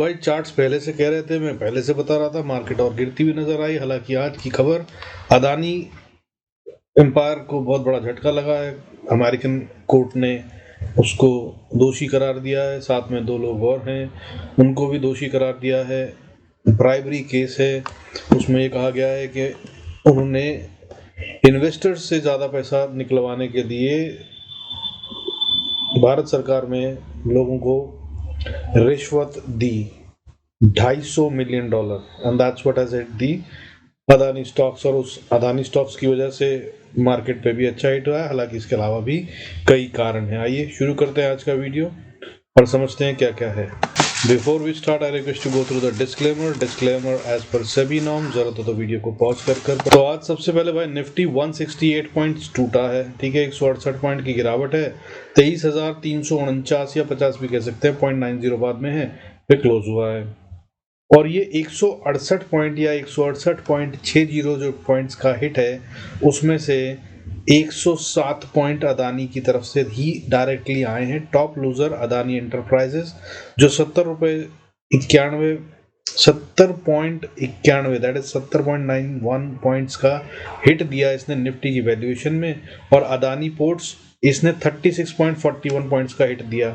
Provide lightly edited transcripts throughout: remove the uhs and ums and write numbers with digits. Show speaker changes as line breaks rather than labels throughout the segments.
भाई चार्ट्स पहले से कह रहे थे, मैं पहले से बता रहा था, मार्केट और गिरती हुई नजर आई। हालांकि आज की खबर, अदानी एम्पायर को बहुत बड़ा झटका लगा है। अमेरिकन कोर्ट ने उसको दोषी करार दिया है, साथ में 2 लोग और हैं, उनको भी दोषी करार दिया है। ब्राइबरी केस है, उसमें ये कहा गया है कि उन्होंने इन्वेस्टर्स से ज़्यादा पैसा निकलवाने के लिए भारत सरकार में लोगों को रिश्वत दी, $250 million, and that's what has hit the Adani stocks. और उस अदानी स्टॉक्स की वजह से मार्केट पे भी अच्छा हिट हुआ है। हालांकि इसके अलावा भी कई कारण हैं। आइए शुरू करते हैं आज का वीडियो और समझते हैं क्या क्या है। Before we start I request to go through the disclaimer as per SEBI norm. जरूरत हो तो वीडियो को पॉज कर तो आज सबसे पहले भाई निफ्टी 168 पॉइंट्स टूटा है, ठीक है। 168 पॉइंट की गिरावट है। 23,349 या 50 भी कह सकते हैं, 0.90 बाद में है, पे क्लोज हुआ है। और ये 168 पॉइंट या 168.60 जो पॉइंट्स का हिट है, उसमें से 107 पॉइंट अदानी की तरफ से ही डायरेक्टली आए हैं। टॉप लूजर अदानी एंटरप्राइजेस, जो 70.91 दैट इज 70.91 पॉइंट्स का हिट दिया इसने निफ्टी की वैल्यूएशन में। और अदानी पोर्ट्स, इसने 36.41 पॉइंट्स का हिट दिया।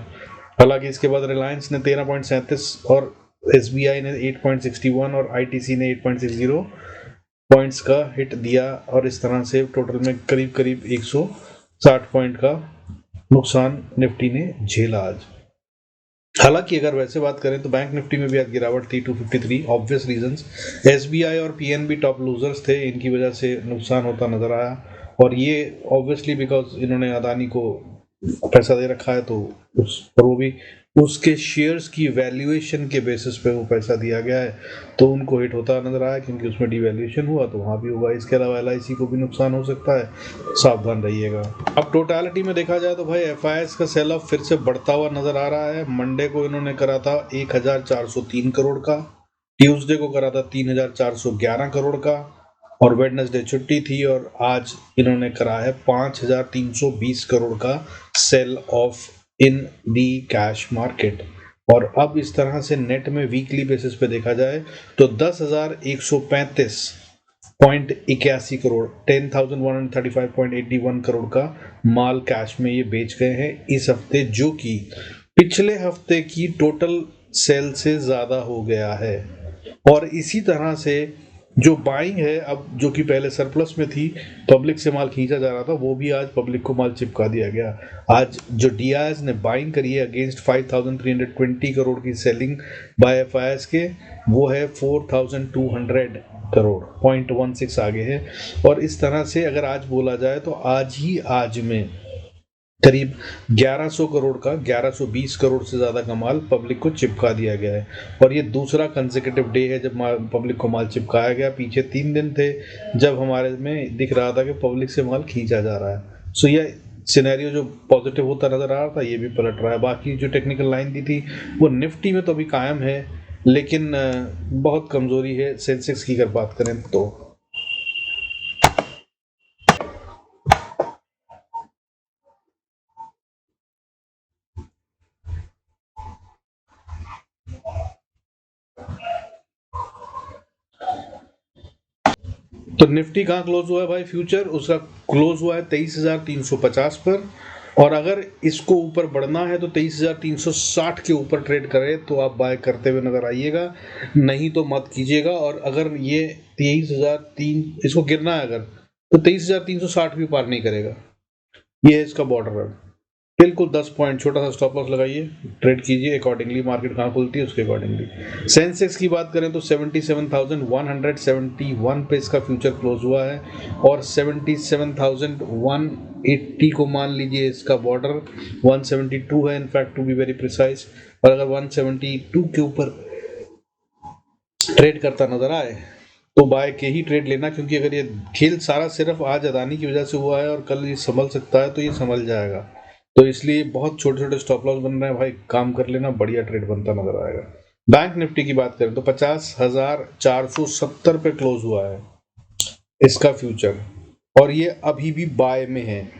हालांकि इसके बाद रिलायंस ने 13.37 और एसबीआई ने 8.61 और आईटीसी ने 8.60 पॉइंट्स का हिट दिया। और इस तरह से टोटल में करीब करीब 160 पॉइंट का नुकसान निफ्टी ने झेला आज। हालांकि अगर वैसे बात करें तो बैंक निफ्टी में भी आज गिरावट थी, 253। ऑब्वियस रीजंस, एसबीआई और पीएनबी टॉप लूजर्स थे, इनकी वजह से नुकसान होता नजर आया। और ये ऑब्वियसली बिकॉज इन्होंने अदानी को पैसा दे रखा है, तो वो भी उसके शेयर्स की वैल्यूएशन के बेसिस पे वो पैसा दिया गया है, तो उनको हिट होता नजर आया, क्योंकि उसमें डिवैल्यूएशन हुआ तो वहाँ भी होगा। इसके अलावा एलआईसी को भी नुकसान हो सकता है, सावधान रहिएगा। अब टोटालिटी में देखा जाए तो भाई एफआईएस का सेल ऑफ फिर से बढ़ता हुआ नजर आ रहा है। मंडे को इन्होंने करा था 1,403 करोड़ का, ट्यूसडे को करा था 3,411 करोड़ का, और वेडनेसडे छुट्टी थी। और आज इन्होंने करा है 5,320 करोड़ का sell off in the cash market. और अब इस तरह से नेट में वीकली बेसिस पे देखा जाए तो 10,135.81 करोड़, 10,135.81 करोड़ का माल कैश में ये बेच गए हैं इस हफ्ते, जो कि पिछले हफ्ते की टोटल सेल से ज्यादा हो गया है। और इसी तरह से जो बाइंग है, अब जो कि पहले सरप्लस में थी, पब्लिक से माल खींचा जा रहा था, वो भी आज पब्लिक को माल चिपका दिया गया। आज जो डीआईएस ने बाइंग करी है अगेंस्ट 5,320 करोड़ की सेलिंग बाय एफआईएस के, वो है 4,200 करोड़, 0.16 आगे है। और इस तरह से अगर आज बोला जाए तो आज में करीब 1100 करोड़ का, 1120 करोड़ से ज्यादा का माल पब्लिक को चिपका दिया गया है। और ये दूसरा कंसेक्यूटिव डे है जब पब्लिक को माल चिपकाया गया। पीछे 3 दिन थे जब हमारे में दिख रहा था कि पब्लिक से माल खींचा जा रहा है। सो ये सिनेरियो जो पॉजिटिव होता नजर आ रहा था, ये भी पलट रहा है। बाकी जो टेक्निकल लाइन दी थी वो निफ्टी में तो अभी कायम है, लेकिन बहुत कमजोरी है सेंसेक्स की अगर बात करें तो। तो निफ्टी कहाँ क्लोज हुआ है भाई? फ्यूचर उसका क्लोज हुआ है 23,350 पर। और अगर इसको ऊपर बढ़ना है तो 23,360 के ऊपर ट्रेड करे तो आप बाय करते हुए नजर आइएगा, नहीं तो मत कीजिएगा। और अगर ये 23,003 इसको गिरना है अगर, तो 23,360 भी पार नहीं करेगा। ये है इसका बॉर्डर है। बिल्कुल 10 पॉइंट छोटा सा स्टॉप लॉस लगाइए, ट्रेड कीजिए अकॉर्डिंगली, मार्केट कहाँ खुलती है उसके अकॉर्डिंगली। सेंसेक्स की बात करें तो 77,171 पे इसका फ्यूचर क्लोज हुआ है। और 77,180 को मान लीजिए इसका बॉर्डर, 172 है in fact to be very precise. और अगर 172 के ऊपर ट्रेड करता नजर आए तो बाय के ही ट्रेड लेना, क्योंकि अगर ये खेल सारा सिर्फ आज अदानी की वजह से हुआ है और कल ये संभल सकता है, तो ये संभल जाएगा। तो इसलिए बहुत छोटे छोटे स्टॉप लॉस बन रहे हैं भाई, काम कर लेना, बढ़िया ट्रेड बनता नजर आएगा। बैंक निफ्टी की बात करें तो 50,470 पे क्लोज हुआ है इसका फ्यूचर, और ये अभी भी बाय में है।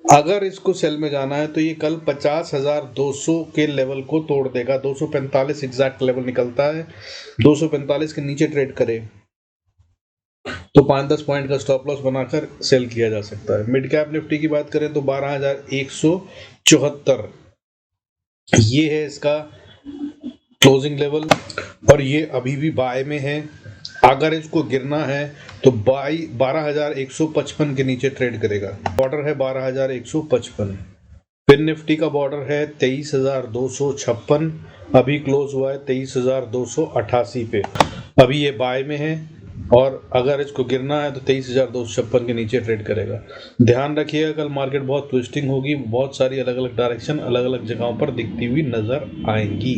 अगर इसको सेल में जाना है तो ये कल 50,200 के लेवल को तोड़ देगा। 245 एग्जैक्ट लेवल निकलता है, 245 के नीचे ट्रेड करे तो 5-10 पॉइंट का स्टॉप लॉस बनाकर सेल किया जा सकता है। मिड कैप निफ्टी की बात करें तो 12,174 ये है इसका क्लोजिंग लेवल, और ये अभी भी बाय में है। अगर इसको गिरना है तो 12,155 के नीचे ट्रेड करेगा। बॉर्डर है 12,155। फिर निफ्टी का बॉर्डर है 23,256, अभी क्लोज हुआ है 23,288 पे। अभी ये बाय में है, और अगर इसको गिरना है तो 23,256 के नीचे ट्रेड करेगा। ध्यान रखिएगा कल मार्केट बहुत ट्विस्टिंग होगी, बहुत सारी अलग अलग डायरेक्शन अलग अलग जगहों पर दिखती हुई नजर आएंगी।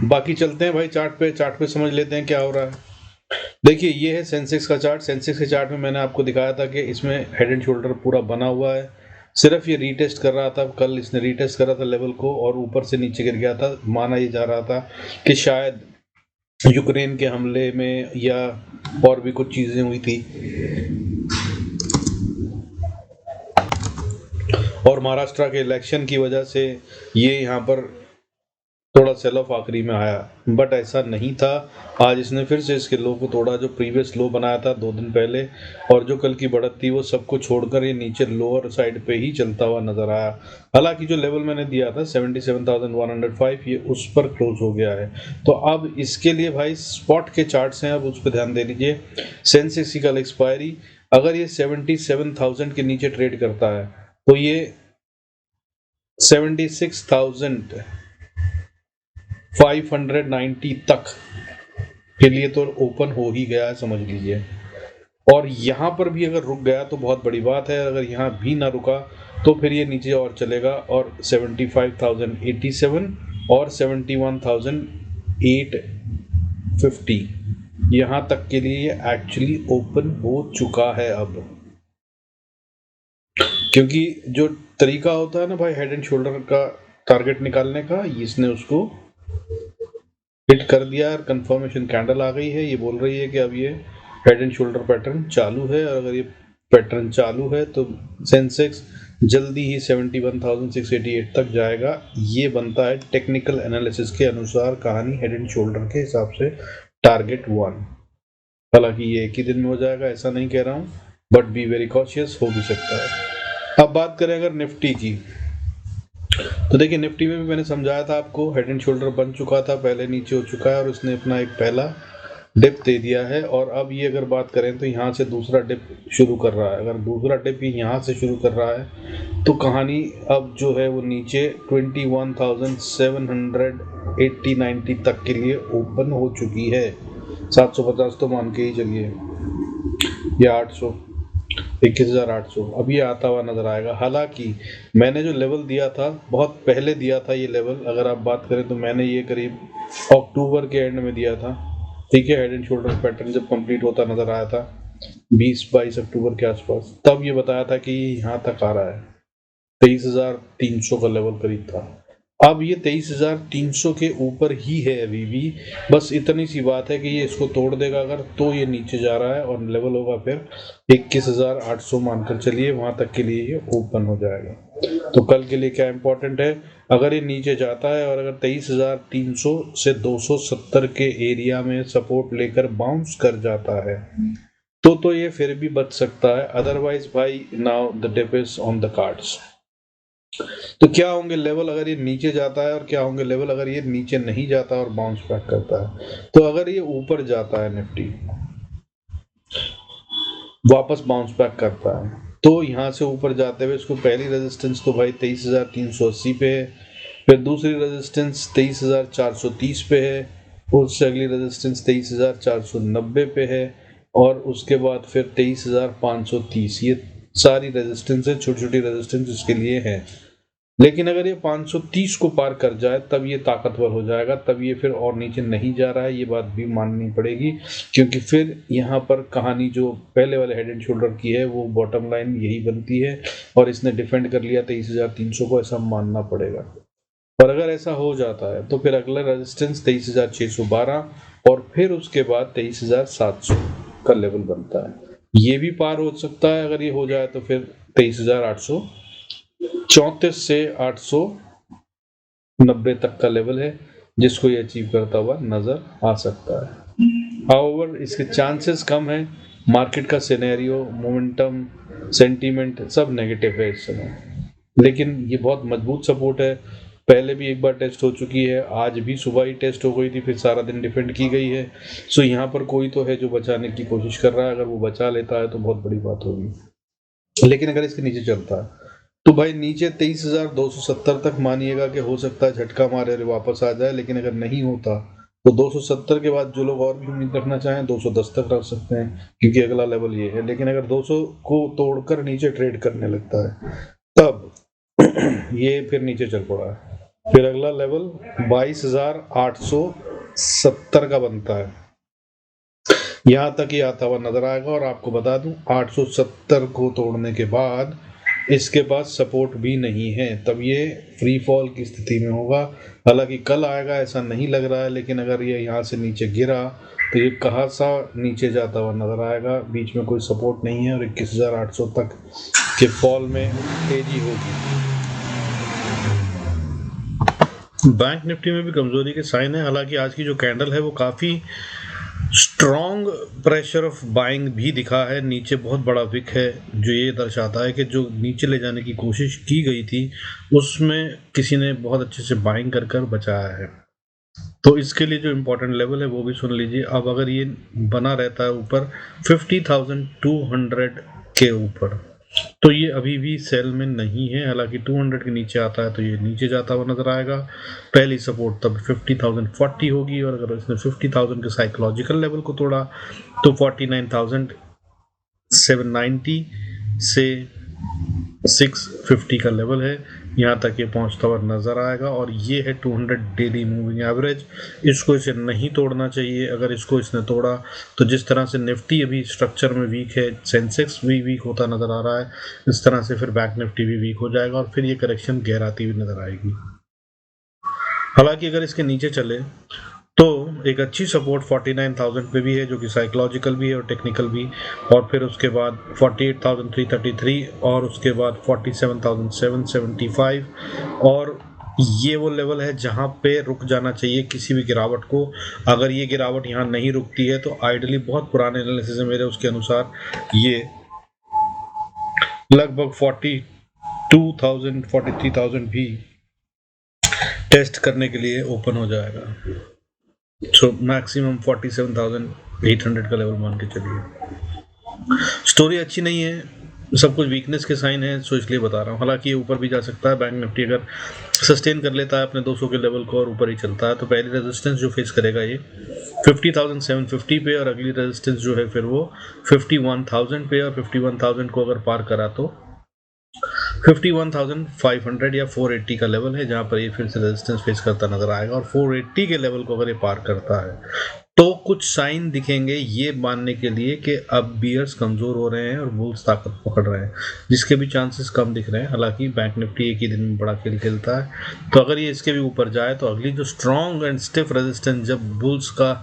बाकी चलते हैं भाई चार्ट पे समझ लेते हैं क्या हो रहा है। देखिए ये है सेंसेक्स का चार्ट। सेंसेक्स के चार्ट में मैंने आपको दिखाया था कि इसमें हेड एंड शोल्डर पूरा बना हुआ है, सिर्फ ये रीटेस्ट कर रहा था। कल इसने रीटेस्ट करा था लेवल को और ऊपर से नीचे गिर गया था। माना ये जा रहा था कि शायद यूक्रेन के हमले में या और भी कुछ चीजें हुई थी, और महाराष्ट्र के इलेक्शन की वजह से ये यहाँ पर थोड़ा सेल ऑफ आखिरी में आया, बट ऐसा नहीं था। आज इसने फिर से इसके लो को तोड़ा, जो प्रीवियस लो बनाया था 2 दिन पहले, और जो कल की बढ़त थी वो सबको छोड़कर ये नीचे लोअर साइड पे ही चलता हुआ नजर आया। हालांकि जो लेवल मैंने दिया था 77,105 ये उस पर क्लोज हो गया है। तो अब इसके लिए भाई स्पॉट के चार्ट्स हैं, अब उस पर ध्यान दे लीजिए। सेंसेक्स की कल एक्सपायरी, अगर ये 77,000 के नीचे ट्रेड करता है तो ये 76,590 तक के लिए तो ओपन हो ही गया है, समझ लीजिए। और यहाँ पर भी अगर रुक गया तो बहुत बड़ी बात है। अगर यहाँ भी ना रुका तो फिर ये नीचे और चलेगा, और 75,087 और 71,850 यहाँ तक के लिए ये एक्चुअली ओपन हो चुका है अब। क्योंकि जो तरीका होता है ना भाई हेड एंड शोल्डर का टारगेट निकालने का, इसने उसको हिट कर दिया और कंफर्मेशन कैंडल आ गई है। ये बोल रही है कि अब ये हेड एंड शोल्डर पैटर्न चालू है, और अगर ये पैटर्न चालू है तो सेंसेक्स जल्दी ही 71,688 तक जाएगा। ये बनता है टेक्निकल एनालिसिस के अनुसार कहानी हेड एंड शोल्डर के हिसाब से टारगेट 1। हालांकि ये एक ही दिन में हो जाएगा ऐसा नहीं कह रहा हूँ, बट बी वेरी कॉशियस, हो भी सकता है। अब बात करें अगर निफ्टी की, तो देखिए निफ्टी में भी मैंने समझाया था आपको, हेड एंड शोल्डर बन चुका था, पहले नीचे हो चुका है और उसने अपना एक पहला डिप दे दिया है। और अब ये अगर बात करें तो यहाँ से दूसरा डिप शुरू कर रहा है। अगर दूसरा डिप ही यहाँ से शुरू कर रहा है तो कहानी अब जो है वो नीचे 21,780-90 तक के लिए ओपन हो चुकी है। 750 तो मान के ही चलिए, या 800, 21,800 अब ये आता हुआ नजर आएगा। हालांकि मैंने जो लेवल दिया था बहुत पहले दिया था ये लेवल, अगर आप बात करें तो मैंने ये करीब अक्टूबर के एंड में दिया था। ठीक है, हेड एंड शोल्डर पैटर्न जब कंप्लीट होता नजर आया था 20-22 अक्टूबर के आसपास, तब ये बताया था कि यहाँ तक आ रहा है। 23,300 का लेवल करीब था। अब ये 23,300 के ऊपर ही है अभी भी। बस इतनी सी बात है कि ये इसको तोड़ देगा अगर, तो ये नीचे जा रहा है और लेवल होगा फिर 21,800 मानकर चलिए, वहां तक के लिए ये ओपन हो जाएगा। तो कल के लिए क्या इंपॉर्टेंट है, अगर ये नीचे जाता है और अगर 23,300 से 270 के एरिया में सपोर्ट लेकर बाउंस कर जाता है तो ये फिर भी बच सकता है। अदरवाइज भाई now the dip is on the cards. तो क्या होंगे लेवल अगर ये नीचे जाता है, और क्या होंगे लेवल अगर ये नीचे नहीं जाता और बाउंस बैक करता है। तो अगर ये ऊपर जाता है निफ्टी, वापस बाउंस बैक करता है, तो यहाँ से ऊपर जाते हुए इसको पहली रेजिस्टेंस तो भाई 23,380 पे है, फिर दूसरी रेजिस्टेंस 23,430 पे है, उससे अगली रेजिस्टेंस 23,490 पे है, और उसके बाद फिर 23,530। ये सारी रेजिस्टेंस है, छोटी छोटी रेजिस्टेंस इसके लिए है। लेकिन अगर ये 530 को पार कर जाए तब ये ताकतवर हो जाएगा, तब ये फिर और नीचे नहीं जा रहा है, ये बात भी माननी पड़ेगी। क्योंकि फिर यहाँ पर कहानी जो पहले वाले हेड एंड शोल्डर की है वो बॉटम लाइन यही बनती है, और इसने डिफेंड कर लिया 23,300 को, ऐसा मानना पड़ेगा। और अगर ऐसा हो जाता है तो फिर अगला रेजिस्टेंस 23,612, और फिर उसके बाद 23,700 का लेवल बनता है। ये भी पार हो सकता है, अगर ये हो जाए तो फिर 23,800 34 से 890 तक का लेवल है जिसको ये अचीव करता हुआ नजर आ सकता है। हाउएवर इसके चांसेस कम है, मार्केट का सिनेरियो, मोमेंटम, सेंटीमेंट सब नेगेटिव है इस समय, लेकिन ये बहुत मजबूत सपोर्ट है। पहले भी एक बार टेस्ट हो चुकी है, आज भी सुबह ही टेस्ट हो गई थी, फिर सारा दिन डिफेंड की गई है। सो यहाँ पर कोई तो है जो बचाने की कोशिश कर रहा है, अगर वो बचा लेता है तो बहुत बड़ी बात होगी। लेकिन अगर इसके नीचे चलता है तो भाई नीचे 23,270 तक मानिएगा कि हो सकता है झटका मारे और वापस आ जाए, लेकिन अगर नहीं होता तो 270 के बाद जो लोग और भी उम्मीद रखना चाहें 210 तक रख सकते हैं, क्योंकि अगला लेवल ये है। लेकिन अगर 200 को तोड़कर नीचे ट्रेड करने लगता है तब ये फिर नीचे चल पड़ा है। फिर अगला लेवल 22,870 का बनता है, यहाँ तक ही आता हुआ नजर आएगा। और आपको बता दूं 870 को तोड़ने के बाद इसके पास सपोर्ट भी नहीं है, तब ये फ्री फॉल की स्थिति में होगा। हालांकि कल आएगा ऐसा नहीं लग रहा है, लेकिन अगर ये यहाँ से नीचे गिरा तो ये कहाँ सा नीचे जाता हुआ नजर आएगा। बीच में कोई सपोर्ट नहीं है और 21,800 तक के फॉल में तेजी होगी। बैंक निफ्टी में भी कमजोरी के साइन है। हालांकि आज की जो कैंडल है वो काफी स्ट्रॉन्ग प्रेशर ऑफ बाइंग भी दिखा है, नीचे बहुत बड़ा विक है, जो ये दर्शाता है कि जो नीचे ले जाने की कोशिश की गई थी उसमें किसी ने बहुत अच्छे से बाइंग कर कर बचाया है। तो इसके लिए जो इम्पोर्टेंट लेवल है वो भी सुन लीजिए। अब अगर ये बना रहता है ऊपर 50,200 के ऊपर तो ये अभी भी सेल में नहीं है। हालांकि 200 के नीचे आता है तो ये नीचे जाता हुआ नजर आएगा। पहली सपोर्ट तब 50,040 होगी, और अगर इसने 50,000 के साइकोलॉजिकल लेवल को तोड़ा तो 49,790 से 650 का लेवल है, यहाँ तक ये पहुंचता हुआ नजर आएगा। और ये है 200 डेली मूविंग एवरेज, इसको इसे नहीं तोड़ना चाहिए। अगर इसको इसने तोड़ा तो जिस तरह से निफ्टी अभी स्ट्रक्चर में वीक है, सेंसेक्स भी वीक होता नजर आ रहा है, इस तरह से फिर बैंक निफ्टी भी वीक हो जाएगा और फिर ये करेक्शन गहराती हुई नजर आएगी। हालांकि अगर इसके नीचे चले तो एक अच्छी सपोर्ट 49,000 पे भी है, जो कि साइकोलॉजिकल भी है और टेक्निकल भी, और फिर उसके बाद 48,333 और उसके बाद 47,775, और ये वो लेवल है जहां पे रुक जाना चाहिए किसी भी गिरावट को। अगर ये गिरावट यहाँ नहीं रुकती है तो आइडली बहुत पुराने एनालिसिस है मेरे, उसके अनुसार ये लगभग 42,000 43,000 भी टेस्ट करने के लिए ओपन हो जाएगा। सो मैक्सिमम 47,800 का लेवल मान के चलिए। स्टोरी अच्छी नहीं है, सब कुछ वीकनेस के साइन है, सो इसलिए बता रहा हूँ। हालांकि ये ऊपर भी जा सकता है, बैंक निफ्टी अगर सस्टेन कर लेता है अपने 200 के लेवल को और ऊपर ही चलता है तो पहली रेजिस्टेंस जो फेस करेगा ये 50,750 पे, और अगली रेजिस्टेंस जो है फिर वो 51,000 पे, और 51,000 को अगर पार करा तो 51,500 या 480 का लेवल है जहां पर ये फिर से रेजिस्टेंस फेस करता नजर आएगा। और 480 के लेवल को अगर ये पार करता है तो कुछ साइन दिखेंगे ये मानने के लिए कि अब बियर्स कमजोर हो रहे हैं और बुल्स ताकत पकड़ रहे हैं, जिसके भी चांसेस कम दिख रहे हैं। हालांकि बैंक निफ्टी एक ही दिन में बड़ा खेल खेलता है, तो अगर ये इसके भी ऊपर जाए तो अगली जो स्ट्रॉन्ग एंड स्टिफ रेजिस्टेंस जब बुल्स का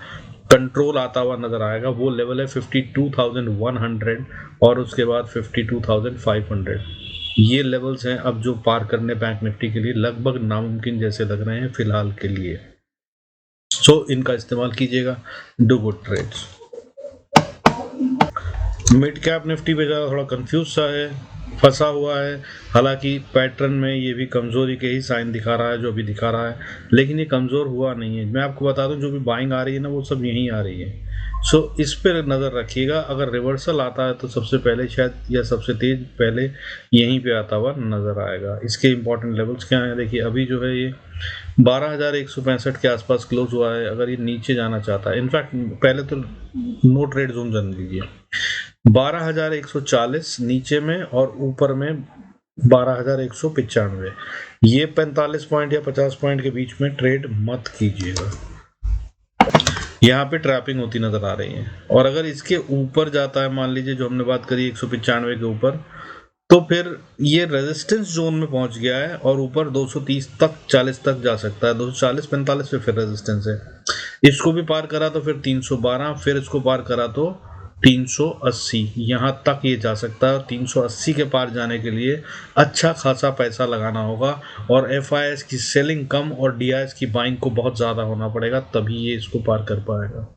कंट्रोल आता हुआ नजर आएगा वो लेवल है 52,100 और उसके बाद 52,500। ये लेवल्स हैं अब जो पार करने बैंक निफ्टी के लिए लगभग नामुमकिन जैसे लग रहे हैं फिलहाल के लिए। सो इनका इस्तेमाल कीजिएगा, do good trades. Mid cap Nifty पे ज़्यादा थोड़ा कंफ्यूज सा है, फंसा हुआ है। हालांकि पैटर्न में ये भी कमजोरी के ही साइन दिखा रहा है जो भी दिखा रहा है, लेकिन ये कमजोर हुआ नहीं है। मैं आपको बता दूं जो भी बाइंग आ रही है ना वो सब यहीं आ रही है। सो इस पर नज़र रखिएगा, अगर रिवर्सल आता है तो सबसे पहले शायद या सबसे तेज पहले यहीं पे आता हुआ नज़र आएगा। इसके इंपॉर्टेंट लेवल्स क्या हैं देखिए, अभी जो है ये 12,165 के आसपास क्लोज हुआ है। अगर ये नीचे जाना चाहता है, इनफैक्ट पहले तो नो ट्रेड जोन जान लीजिए, 12,140 नीचे में और ऊपर में 12,195, ये 45 पॉइंट या 50 पॉइंट के बीच में ट्रेड मत कीजिएगा, यहाँ पे ट्रैपिंग होती नजर आ रही है। और अगर इसके ऊपर जाता है, मान लीजिए जो हमने बात करी 195 के ऊपर, तो फिर ये रेजिस्टेंस जोन में पहुंच गया है और ऊपर 230 तक 40 तक जा सकता है। 240-45 पे फिर रेजिस्टेंस है, इसको भी पार करा तो फिर 312, फिर इसको पार करा तो 380 यहाँ तक ये जा सकता है। 380 के पार जाने के लिए अच्छा खासा पैसा लगाना होगा और FIS की सेलिंग कम और DIS की बाइंग को बहुत ज़्यादा होना पड़ेगा, तभी ये इसको पार कर पाएगा।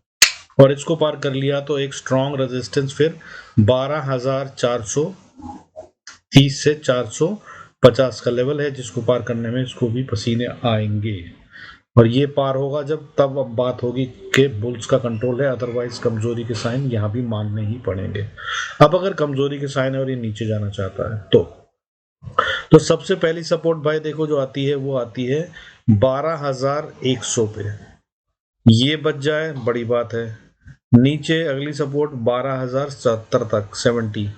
और इसको पार कर लिया तो एक स्ट्रॉन्ग रेजिस्टेंस फिर 12,430 से 450 का लेवल है, जिसको पार करने में इसको भी पसीने आएंगे। और ये पार होगा जब, तब अब बात होगी कि बुल्स का कंट्रोल है, अदरवाइज कमजोरी के साइन यहाँ भी मानने ही पड़ेंगे। अब अगर कमजोरी के साइन है और ये नीचे जाना चाहता है तो सबसे पहली सपोर्ट भाई देखो जो आती है वो आती है 12,100 पे। ये बच जाए बड़ी बात है। नीचे अगली सपोर्ट 12,070 तक 70,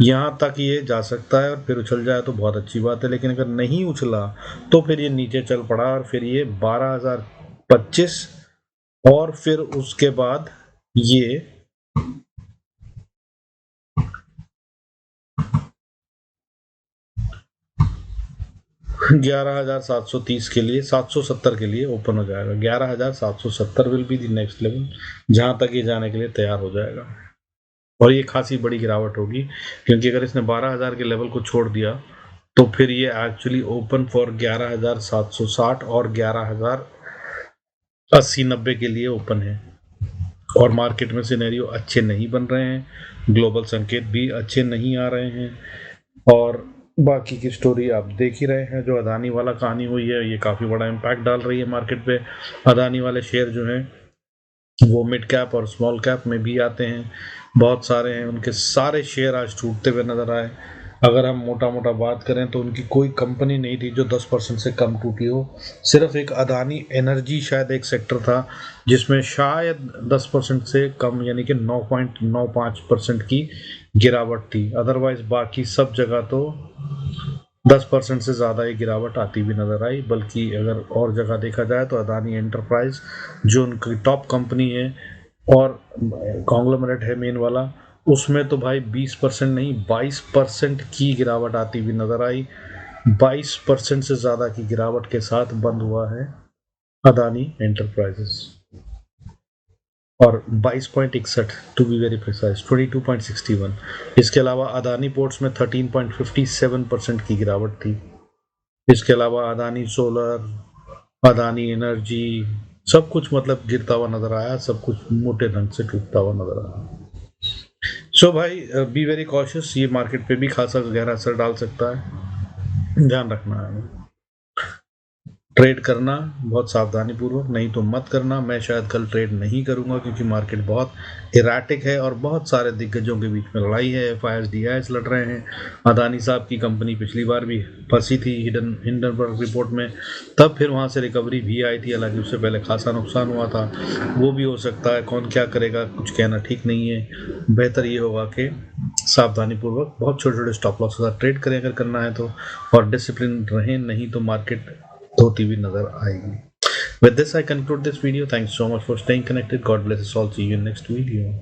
यहाँ तक ये जा सकता है और फिर उछल जाए तो बहुत अच्छी बात है। लेकिन अगर नहीं उछला तो फिर ये नीचे चल पड़ा और फिर ये 12,025 और फिर उसके बाद ये 11,730 के लिए 770 के लिए ओपन हो जाएगा। 11,770 will be the next level, जहां तक ये जाने के लिए तैयार हो जाएगा। और ये खासी बड़ी गिरावट होगी, क्योंकि अगर इसने 12,000 के लेवल को छोड़ दिया तो फिर ये एक्चुअली ओपन फॉर 11,760 और 11,080-90 के लिए ओपन है। और मार्केट में सिनेरियो अच्छे नहीं बन रहे हैं, ग्लोबल संकेत भी अच्छे नहीं आ रहे हैं, और बाकी की स्टोरी आप देख ही रहे हैं। जो अदानी वाला कहानी हुई है ये काफ़ी बड़ा इम्पैक्ट डाल रही है मार्केट पे। अदानी वाले शेयर जो हैं वो मिड कैप और स्मॉल कैप में भी आते हैं, बहुत सारे हैं, उनके सारे शेयर आज टूटते हुए नजर आए। अगर हम मोटा मोटा बात करें तो उनकी कोई कंपनी नहीं थी जो 10% से कम टूटी हो। सिर्फ एक अदानी एनर्जी शायद एक सेक्टर था जिसमें शायद 10% से कम यानी कि 9.95% की गिरावट थी। अदरवाइज बाकी सब जगह तो 10% से ज़्यादा ही गिरावट आती भी नज़र आई। बल्कि अगर और जगह देखा जाए तो अदानी एंटरप्राइज जो उनकी टॉप कंपनी है और कॉन्ग्लोमरेट है मेन वाला, उसमें तो भाई 20% नहीं 22% की गिरावट आती भी नज़र आई। 22% से ज़्यादा की गिरावट के साथ बंद हुआ है अदानी एंटरप्राइजेस। और 22.61 टू बी वेरी प्रिसाइज 22.61। इसके अलावा अदानी पोर्ट्स में 13.57% की गिरावट थी। इसके अलावा अदानी सोलर, अदानी एनर्जी, सब कुछ मतलब गिरता हुआ नजर आया, सब कुछ मोटे ढंग से टूटता हुआ नजर आया। सो भाई बी वेरी कॉशियस, ये मार्केट पे भी खासा गहरा असर डाल सकता है, ध्यान रखना है। ट्रेड करना बहुत सावधानी पूर्वक, नहीं तो मत करना। मैं शायद कल ट्रेड नहीं करूंगा क्योंकि मार्केट बहुत इराटिक है और बहुत सारे दिग्गजों के बीच में लड़ाई है। FIS DIS लड़ रहे हैं। अदानी साहब की कंपनी पिछली बार भी फंसी थी हिंडनबर्ग रिपोर्ट में, तब फिर वहां से रिकवरी भी आई थी, हालांकि उससे पहले खासा नुकसान हुआ था। वो भी हो सकता है, कौन क्या करेगा कुछ कहना ठीक नहीं है। बेहतर ये होगा कि सावधानी पूर्वक बहुत छोटे छोटे स्टॉप लॉस के साथ ट्रेड करें अगर करना है तो, और डिसिप्लिन रहें, नहीं तो मार्केट धोती हुई नजर आएगी। With this I conclude this video. Thanks so much for staying connected. God bless us all. See you in next video.